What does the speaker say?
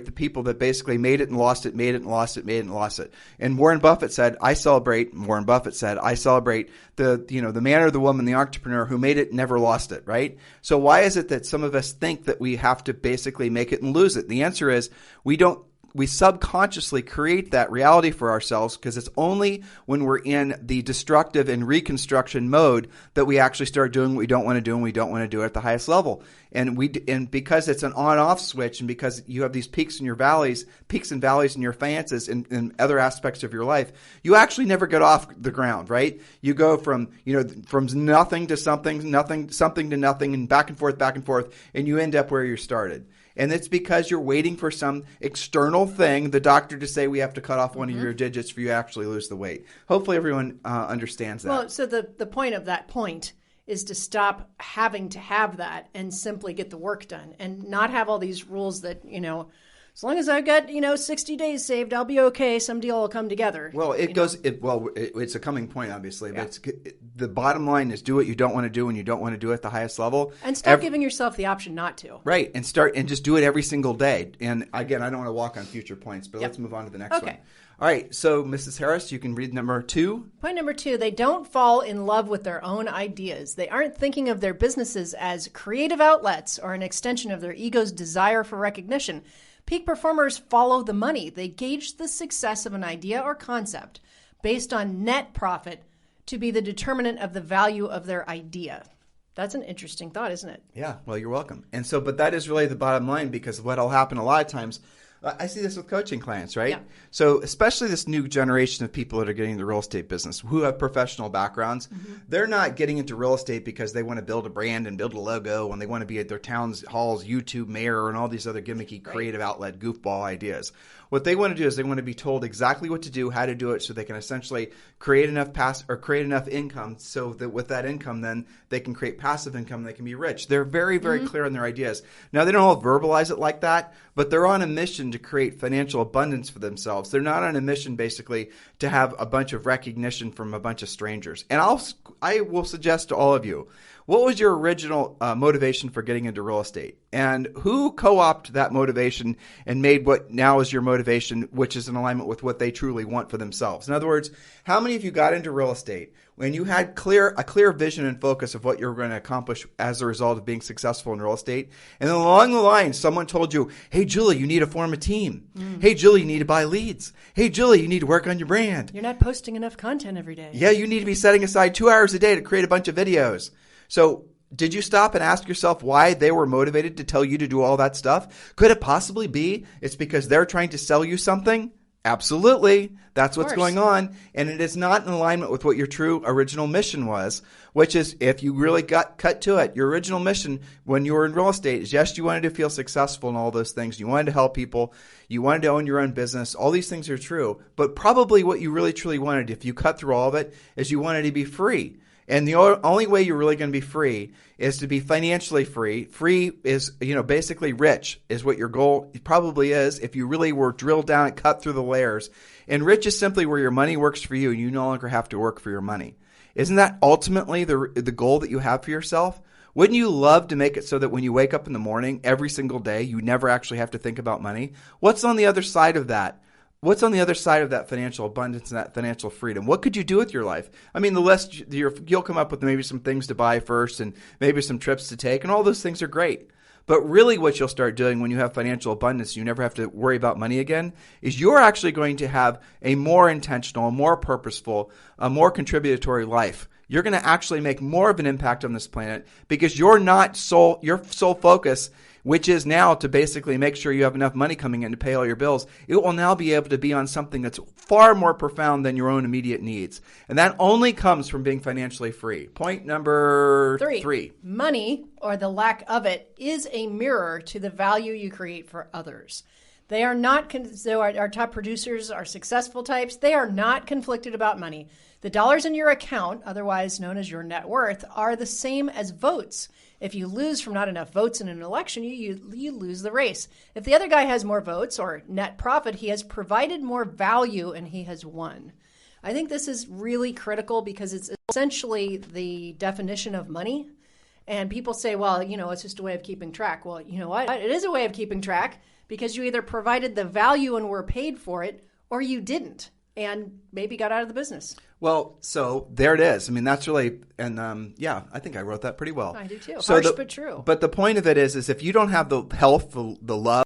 the people that basically made it and lost it, made it and lost it, made it and lost it. And Warren Buffett said, I celebrate the man or the woman, the entrepreneur who made it and never lost it, right? So why is it that some of us think that we have to basically make it and lose it? The answer is we subconsciously create that reality for ourselves, because it's only when we're in the destructive and reconstruction mode that we actually start doing what we don't want to do, and we don't want to do it at the highest level. And because it's an on-off switch, and because you have these peaks and valleys in your finances and other aspects of your life, you actually never get off the ground, right? You go from nothing to something to nothing, and back and forth, and you end up where you started. And it's because you're waiting for some external thing, the doctor to say we have to cut off one of your digits for you to actually lose the weight. Hopefully everyone understands that. Well, so the point of that point is to stop having to have that and simply get the work done, and not have all these rules that, as long as I've got, 60 days saved, I'll be okay. Some deal will come together. Well, it's a coming point, obviously. Yeah. But the bottom line is do what you don't want to do when you don't want to do it at the highest level. And stop giving yourself the option not to. Right. And just do it every single day. And again, I don't want to walk on future points, but let's move on to the next one. All right. So, Mrs. Harris, you can read number 2. Point number 2, they don't fall in love with their own ideas. They aren't thinking of their businesses as creative outlets or an extension of their ego's desire for recognition. Peak performers follow the money. They gauge the success of an idea or concept based on net profit to be the determinant of the value of their idea. That's an interesting thought, isn't it? Yeah, well, you're welcome. And so, but that is really the bottom line, because what'll happen a lot of times, I see this with coaching clients, right? Yeah. So especially this new generation of people that are getting into the real estate business who have professional backgrounds, they're not getting into real estate because they want to build a brand and build a logo, and they want to be at their town's hall's YouTube mayor and all these other gimmicky creative outlet goofball ideas. What they want to do is they want to be told exactly what to do, how to do it, so they can essentially create enough income, so that with that income, then they can create passive income and they can be rich. They're very, very clear on their ideas. Now, they don't all verbalize it like that, but they're on a mission to create financial abundance for themselves. They're not on a mission basically to have a bunch of recognition from a bunch of strangers. And I will suggest to all of you, what was your original motivation for getting into real estate? And who co-opted that motivation and made what now is your motivation, which is in alignment with what they truly want for themselves? In other words, how many of you got into real estate when you had a clear vision and focus of what you were going to accomplish as a result of being successful in real estate? And then along the line, someone told you, hey, Julie, you need to form a team. Hey, Julie, you need to buy leads. Hey, Julie, you need to work on your brand. You're not posting enough content every day. Yeah, you need to be setting aside 2 hours a day to create a bunch of videos. So did you stop and ask yourself why they were motivated to tell you to do all that stuff? Could it possibly be it's because they're trying to sell you something? Absolutely. That's what's going on. And it is not in alignment with what your true original mission was, which is, if you really got cut to it, your original mission when you were in real estate is, yes, you wanted to feel successful in all those things. You wanted to help people. You wanted to own your own business. All these things are true. But probably what you really truly wanted, if you cut through all of it, is you wanted to be free. And the only way you're really going to be free is to be financially free. Free is, basically rich is what your goal probably is if you really were drilled down and cut through the layers. And rich is simply where your money works for you and you no longer have to work for your money. Isn't that ultimately the goal that you have for yourself? Wouldn't you love to make it so that when you wake up in the morning every single day, you never actually have to think about money? What's on the other side of that? What's on the other side of that financial abundance and that financial freedom? What could you do with your life? I mean, the list, you'll come up with maybe some things to buy first and maybe some trips to take, and all those things are great. But really what you'll start doing when you have financial abundance, you never have to worry about money again, is you're actually going to have a more intentional, more purposeful, a more contributory life. You're going to actually make more of an impact on this planet because your sole focus, which is now to basically make sure you have enough money coming in to pay all your bills, it will now be able to be on something that's far more profound than your own immediate needs. And that only comes from being financially free. Point number 3. Money, or the lack of it, is a mirror to the value you create for others. They are not, so our top producers are successful types. They are not conflicted about money. The dollars in your account, otherwise known as your net worth, are the same as votes. If you lose from not enough votes in an election, you lose the race. If the other guy has more votes or net profit, he has provided more value and he has won. I think this is really critical because it's essentially the definition of money. And people say, well, it's just a way of keeping track. Well, you know what? It is a way of keeping track because you either provided the value and were paid for it, or you didn't and maybe got out of the business. Well, so there it is. I mean, that's really, and yeah, I think I wrote that pretty well. I do too. So Harsh but true. But the point of it is if you don't have the health, the love,